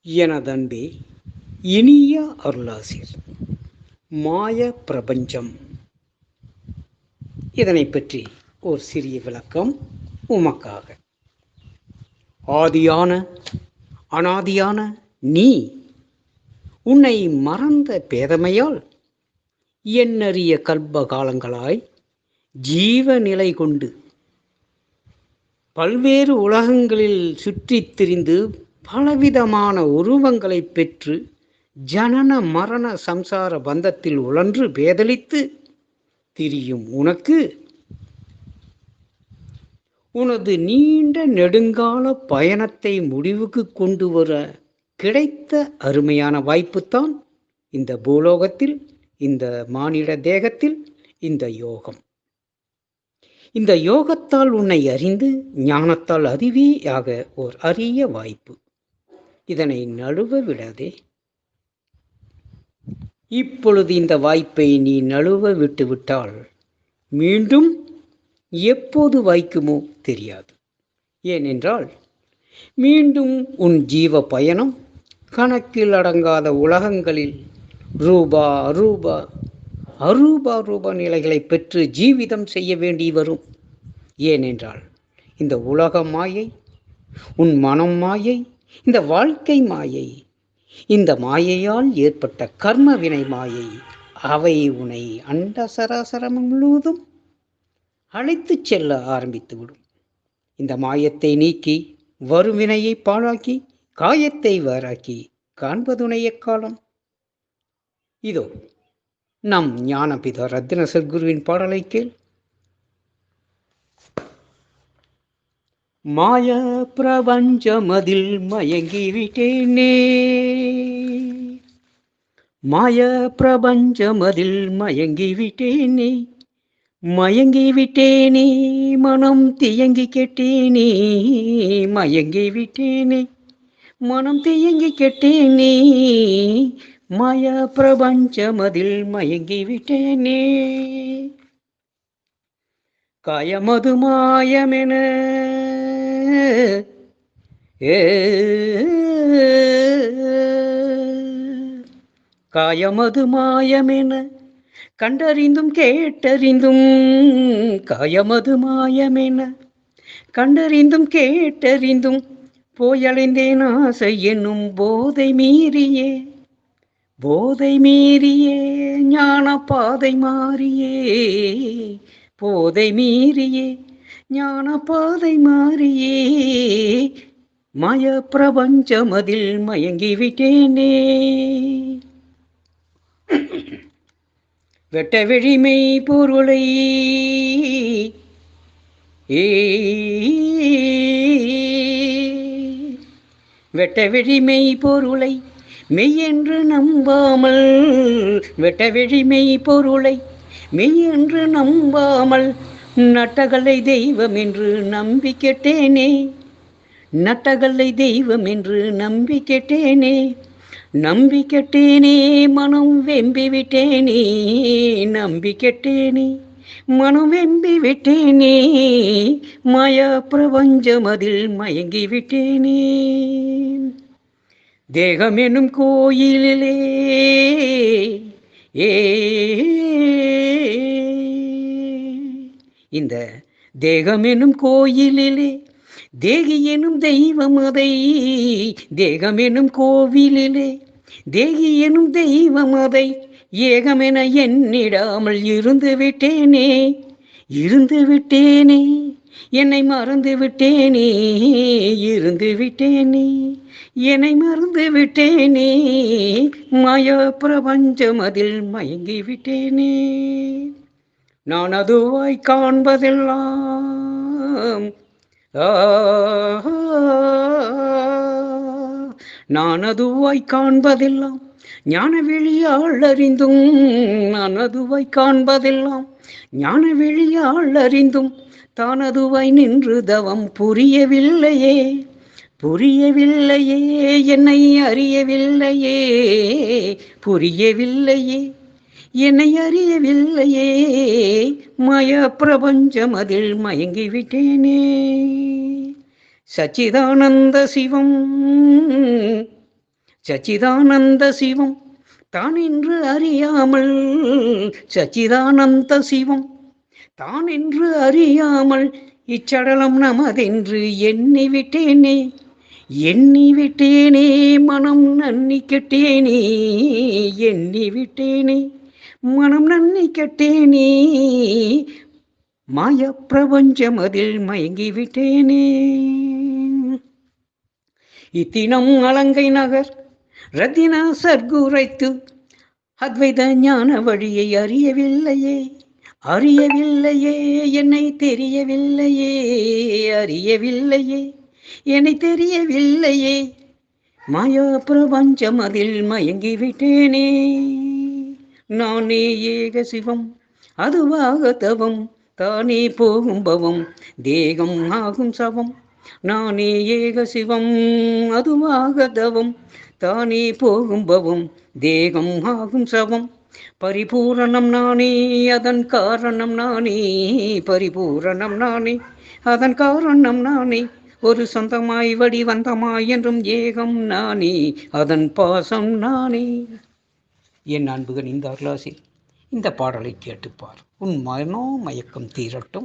எனதன்பே, இனிய அருளாசிர் மாய பிரபஞ்சம். இதனை பற்றி ஒரு சிறிய விளக்கம் உமக்காக. ஆதியான அனாதியான நீ உன்னை மறந்த பேதமையால் எண்ணறிய கல்ப காலங்களாய் ஜீவ நிலை கொண்டு பல்வேறு உலகங்களில் சுற்றித் திரிந்து பலவிதமான உருவங்களை பெற்று ஜனன மரண சம்சார பந்தத்தில் உழன்று பேதலித்து திரியும் உனக்கு உனது நீண்ட நெடுங்கால பயணத்தை முடிவுக்கு கொண்டு வர கிடைத்த அருமையான வாய்ப்புத்தான் இந்த பூலோகத்தில், இந்த மானிட தேகத்தில் இந்த யோகம். இந்த யோகத்தால் உன்னை அறிந்து ஞானத்தால் அறிவியாக ஓர் அரிய வாய்ப்பு. இதனை நழுவ விடாதே. இப்பொழுது இந்த வாய்ப்பை நீ நழுவ விட்டுவிட்டால் மீண்டும் எப்போது வாய்க்குமோ தெரியாது. ஏனென்றால் மீண்டும் உன் ஜீவ பயணம் கணக்கில் அடங்காத உலகங்களில் ரூபா அரூப நிலைகளை பெற்று ஜீவிதம் செய்ய வேண்டி வரும். ஏனென்றால் இந்த உலக மாயை, உன் மனம் மாயை, இந்த வாழ்க்கை மாயை, இந்த மாயையால் ஏற்பட்ட கர்ம வினை மாயை, அவை உன்னை அண்ட சராசரம் முழுவதும் அழைத்துச் செல்ல ஆரம்பித்துவிடும். இந்த மாயத்தை நீக்கி வரும் வினையை பாழாக்கி காயத்தை வாராக்கி காண்பதுனை எக்காலம். இதோ நம் ஞானபிதா ரத்தின சத்குருவின் பாடலை கேள். மாய பிரபஞ்சமதில் மயங்கிவிட்டேனே, மாய பிரபஞ்சமதில் மயங்கிவிட்டேனே, மயங்கிவிட்டேனே மனம் தியங்கி கெட்டேனே, மயங்கிவிட்டேனே மனம் தியங்கி கெட்டேனே, மாய பிரபஞ்சமதில் மயங்கிவிட்டேனே. காயமது மாயமென காயமது மாயமென கண்டறிந்தும் கேட்டறிந்தும், காயமது மாயமென கண்டறிந்தும் கேட்டறிந்தும் போயலைந்தேன் ஆசை என்னும் போதை மீறியே, போதை மீறியே ஞான பாதை மாறியே, போதை மீறியே ஞான பாதை மாறியே, மாய பிரபஞ்சமதில் மயங்கிவிட்டேனே. வெட்ட வெளிமை பொருளை வெட்ட வெளிமை பொருளை மெய்யென்று நம்பாமல், வெட்ட வெளிமை பொருளை மெய்யென்று நம்பாமல் நட்டகலை தெய்வம் என்று நம்பி கெட்டேனே, நட்டகலை தெய்வம் என்று நம்பி கெட்டேனே, நம்பி கெட்டேனே மனம் வெம்பி விட்டேனே, நம்பி கெட்டேனே மனம் வெம்பி விட்டேனே, மாய பிரபஞ்சமதில் மயங்கி விட்டேனே. தேகம் என்னும் கோயிலிலே இந்த தேகம் என்னும் கோயிலிலே தேகி எனும் தெய்வம் அதை, தேகம் எனும் கோவிலிலே தேகி எனும் தெய்வம் அதை ஏகமென எண்ணிடாமல் இருந்து விட்டேனே, இருந்து விட்டேனே என்னை மறந்து விட்டேனே, இருந்து விட்டேனே என்னை மறந்து விட்டேனே, மாய பிரபஞ்சமதில் மயங்கி விட்டேனே. நான் அதுவாய் காண்பதெல்லாம் நான் அதுவாய் காண்பதெல்லாம் ஞான வெளியாள் அறிந்தும், நான் அதுவாய் காண்பதெல்லாம் ஞான வெளியாள் அறிந்தும் தான் அதுவாய் நின்று தவம் புரியவில்லையே, புரியவில்லையே என்னை அறியவில்லையே, புரியவில்லையே என்னை அறியவில்லையே, மாய பிரபஞ்சமதில் மயங்கிவிட்டேனே. சச்சிதானந்த சிவம் சச்சிதானந்த சிவம் தான் என்று அறியாமல், சச்சிதானந்த சிவம் தான் என்று அறியாமல் இச்சடலம் நமதென்று எண்ணிவிட்டேனே, எண்ணிவிட்டேனே, மனம் நன்னி கெட்டேனே, எண்ணிவிட்டேனே, மனம் நன்னி கெட்டேனே, மாய பிரபஞ்சம் அதில் மயங்கிவிட்டேனே. இத்தினம் அலங்கை நகர் ரத்தினா சர்க்குரைத்து அத்வைத ஞான வழியை அறியவில்லையே, அறியவில்லையே, என்னை தெரியவில்லையே, அறியவில்லையே, என்னை தெரியவில்லையே, மாயா பிரபஞ்சம் அதில் மயங்கிவிட்டேனே. நானே ஏக சிவம் அதுவாக தவம், தானே போகும் பவம் தேகம் ஆகும் சவம். நானே ஏக சிவம் அதுவாக தவம், தானே போகும் பவம் தேகம் ஆகும் சவம். பரிபூரணம் நானே அதன் காரணம் நானே, பரிபூரணம் நானே அதன் காரணம் நானே, ஒரு சொந்தமாய் வடிவந்தமாய் என்றும் ஏகம் நானே, அதன் பாசம் நானே. என் அன்புகள் இந்த அருளாசில் இந்த பாடலை கேட்டுப்பார், உன் மனோ மயக்கம் தீரட்டும்.